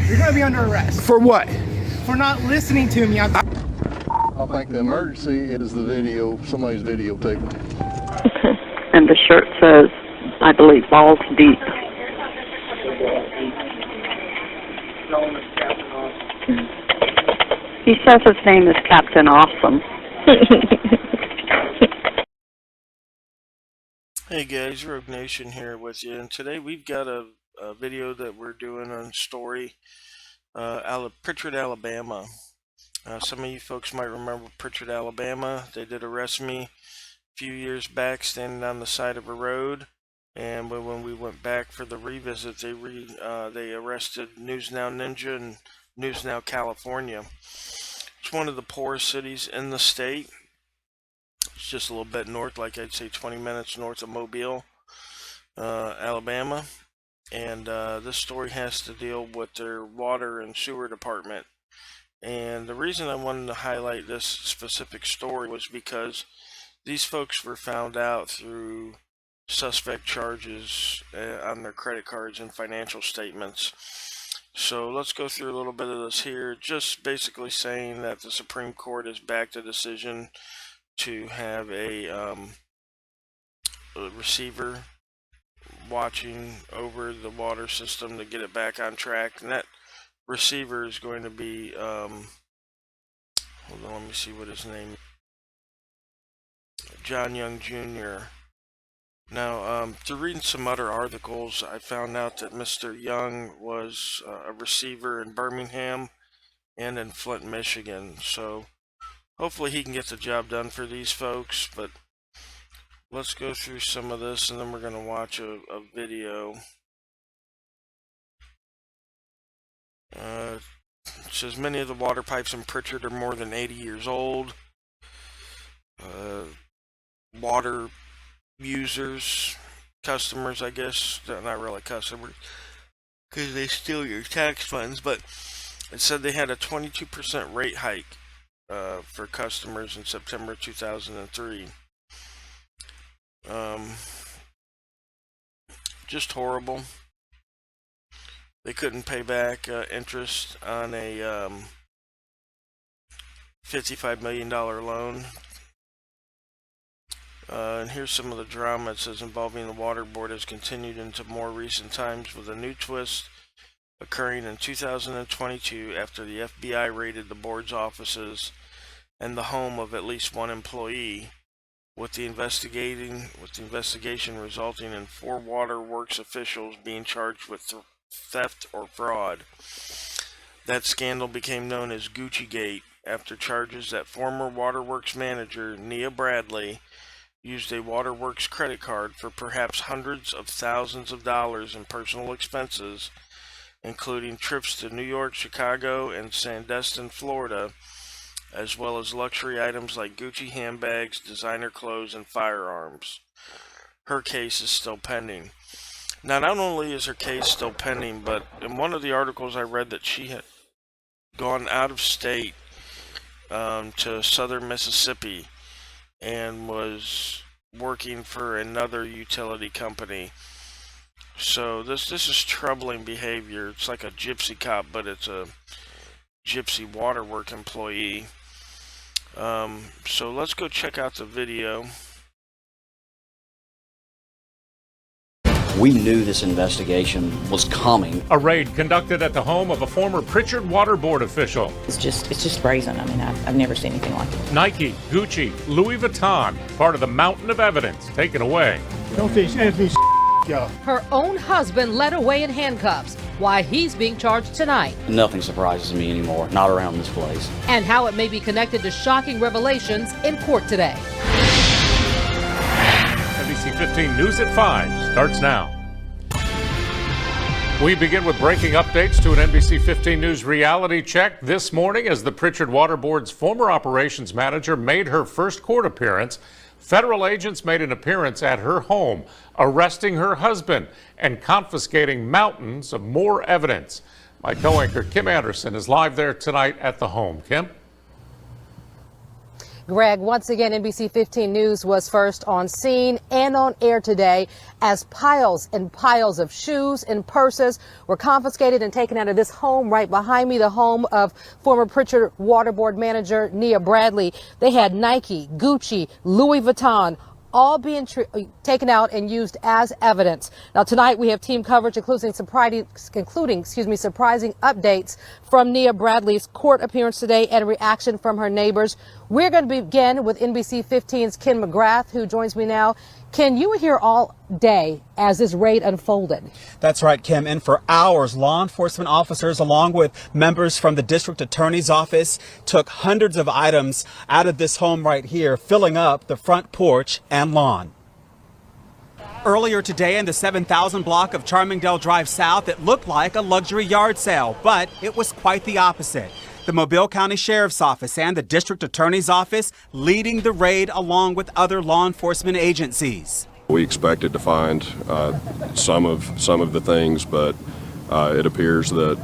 You're going to be under arrest. For what? For not listening to me. I think the emergency is the video, somebody's videotaping. And the shirt says, I believe, balls deep. He says his name is Captain Awesome. Hey guys, Rogue Nation here with you, and today we've got a video that we're doing on story Pritchard, Alabama. Some of you folks might remember Pritchard, Alabama. They did arrest me a few years back standing on the side of a road, and when we went back for the revisit, they arrested News Now Ninja in News Now, California. It's one of the poorest cities in the state. It's just a little bit north, like I'd say 20 minutes north of Mobile, Alabama. And this story has to deal with their water and sewer department. And the reason I wanted to highlight this specific story was because these folks were found out through suspect charges on their credit cards and financial statements. So let's go through a little bit of this here, just basically saying that the Supreme Court has backed a decision to have a receiver watching over the water system to get it back on track. And that receiver is going to be, hold on, let me see what his name is. John Young Jr. Now, through reading some other articles, I found out that Mr. Young was a receiver in Birmingham and in Flint, Michigan. So hopefully he can get the job done for these folks. But let's go through some of this, and then we're going to watch a video. It says many of the water pipes in Pritchard are more than 80 years old. Water users, customers, I guess, they're not really customers because they steal your tax funds, but it said they had a 22% rate hike for customers in September 2003. Just horrible. They couldn't pay back interest on a $55 million loan. And here's some of the drama. It says involving the water board has continued into more recent times, with a new twist occurring in 2022 after the FBI raided the board's offices and the home of at least one employee, with the investigation resulting in 4 waterworks officials being charged with theft or fraud. That scandal became known as Gucci Gate after charges that former waterworks manager Nia Bradley used a waterworks credit card for perhaps hundreds of thousands of dollars in personal expenses, including trips to New York, Chicago, and Sandestin, Florida, as well as luxury items like Gucci handbags, designer clothes, and firearms. Her case is still pending. Now, not only is her case still pending, but in one of the articles I read that she had gone out of state to southern Mississippi and was working for another utility company. So this is troubling behavior. It's like a gypsy cop, but it's a gypsy waterwork employee. So let's go check out the video. We knew this investigation was coming. A raid conducted at the home of a former Pritchard Water Board official. It's just brazen. I mean, I've never seen anything like it. Nike, Gucci, Louis Vuitton, part of the mountain of evidence taken away. Don't say anything, y'all. Her own husband led away in handcuffs. Why he's being charged tonight. Nothing surprises me anymore, not around this place. And how it may be connected to shocking revelations in court today. NBC 15 News at 5 starts now. We begin with breaking updates to an NBC 15 News reality check this morning as the Pritchard Water Board's former operations manager made her first court appearance. Federal agents made an appearance at her home, arresting her husband and confiscating mountains of more evidence. My co-anchor Kim Anderson is live there tonight at the home. Kim? Greg, once again, NBC 15 News was first on scene and on air today as piles and piles of shoes and purses were confiscated and taken out of this home right behind me, the home of former Pritchard Water Board manager Nia Bradley. They had Nike, Gucci, Louis Vuitton, all being taken out and used as evidence. Now tonight we have team coverage including surprising updates from Nia Bradley's court appearance today and reaction from her neighbors. We're going to begin with NBC 15's Ken McGrath, who joins me now. Ken, you were here all day as this raid unfolded. That's right, Kim. And for hours, law enforcement officers, along with members from the district attorney's office, took hundreds of items out of this home right here, filling up the front porch and lawn. Earlier today in the 7,000 block of Charmingdale Drive South, it looked like a luxury yard sale, but it was quite the opposite. The Mobile County Sheriff's Office and the District Attorney's Office leading the raid along with other law enforcement agencies. We expected to find some of the things, but it appears that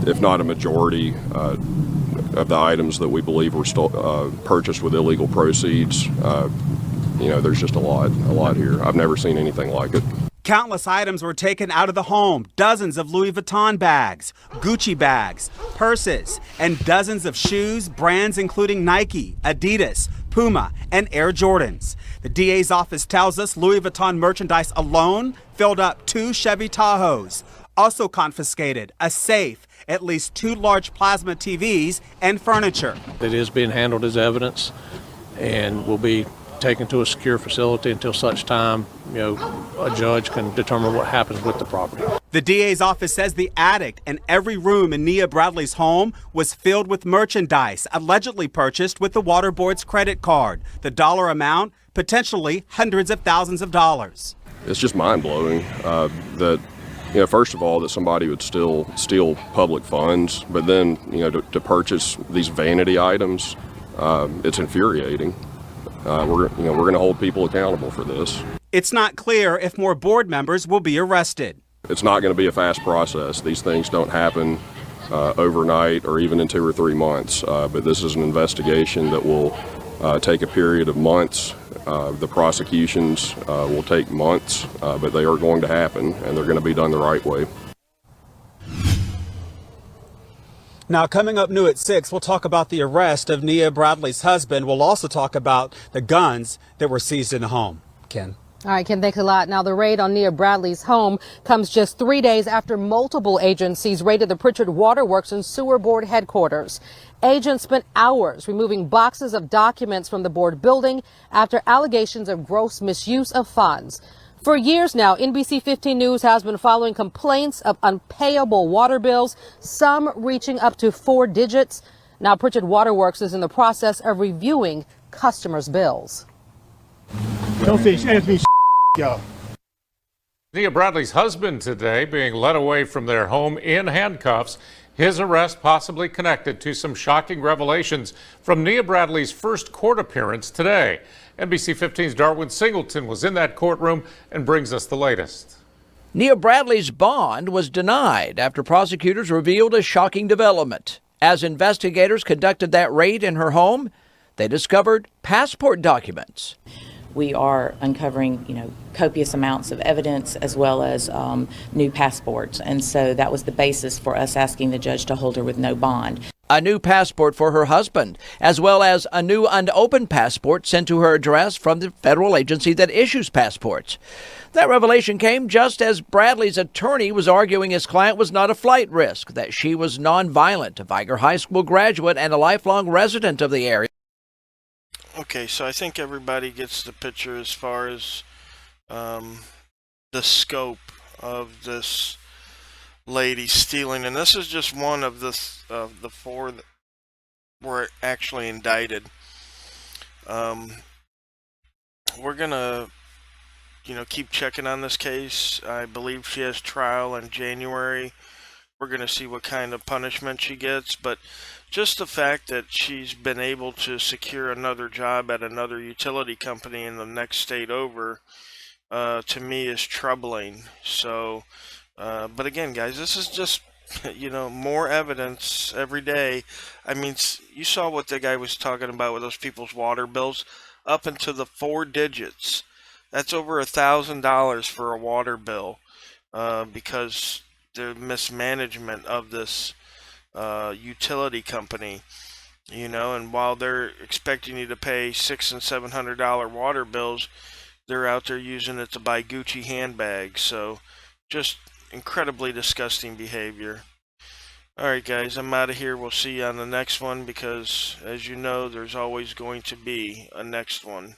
if not a majority of the items that we believe were purchased with illegal proceeds, there's just a lot here. I've never seen anything like it. Countless items were taken out of the home, dozens of Louis Vuitton bags, Gucci bags, purses, and dozens of shoes, brands including Nike, Adidas, Puma, and Air Jordans. The DA's office tells us Louis Vuitton merchandise alone filled up 2 Chevy Tahoes. Also confiscated a safe, at least 2 large plasma TVs, and furniture. It is being handled as evidence and will be taken to a secure facility until such time, a judge can determine what happens with the property. The DA's office says the attic and every room in Nia Bradley's home was filled with merchandise allegedly purchased with the water board's credit card. The dollar amount, potentially hundreds of thousands of dollars. It's just mind-blowing that, first of all, that somebody would still steal public funds, but then, to purchase these vanity items, it's infuriating. We're going to hold people accountable for this. It's not clear if more board members will be arrested. It's not going to be a fast process. These things don't happen overnight or even in 2 or 3 months. But this is an investigation that will take a period of months. The prosecutions will take months, but they are going to happen, and they're going to be done the right way. Now, coming up new at 6, we'll talk about the arrest of Nia Bradley's husband. We'll also talk about the guns that were seized in the home. Ken. All right, Ken, thanks a lot. Now, the raid on Nia Bradley's home comes just 3 days after multiple agencies raided the Pritchard Waterworks and Sewer Board headquarters. Agents spent hours removing boxes of documents from the board building after allegations of gross misuse of funds. For years now, NBC 15 News has been following complaints of unpayable water bills, some reaching up to 4 digits. Now, Pritchard Waterworks is in the process of reviewing customers' bills. Don't say Anthony, y'all. Nia Bradley's husband today being led away from their home in handcuffs. His arrest possibly connected to some shocking revelations from Nia Bradley's first court appearance today. NBC 15's Darwin Singleton was in that courtroom and brings us the latest. Nia Bradley's bond was denied after prosecutors revealed a shocking development. As investigators conducted that raid in her home, they discovered passport documents. We are uncovering, copious amounts of evidence as well as new passports. And so that was the basis for us asking the judge to hold her with no bond. A new passport for her husband, as well as a new unopened passport sent to her address from the federal agency that issues passports. That revelation came just as Bradley's attorney was arguing his client was not a flight risk, that she was nonviolent, a Viger High School graduate and a lifelong resident of the area. Okay, so I think everybody gets the picture as far as the scope of this lady stealing, and this is just one of the 4 that were actually indicted. We're gonna, keep checking on this case. I believe she has trial in January. We're gonna see what kind of punishment she gets, but just the fact that she's been able to secure another job at another utility company in the next state over, to me is troubling. So, but again, guys, this is just you know, more evidence every day. I mean, you saw what the guy was talking about with those people's water bills, up into the 4 digits. That's over $1,000 for a water bill, because the mismanagement of this utility company. You know, and while they're expecting you to pay $600 and $700 water bills, they're out there using it to buy Gucci handbags. So, just incredibly disgusting behavior. Alright guys, I'm out of here. We'll see you on the next one because, as you know, there's always going to be a next one.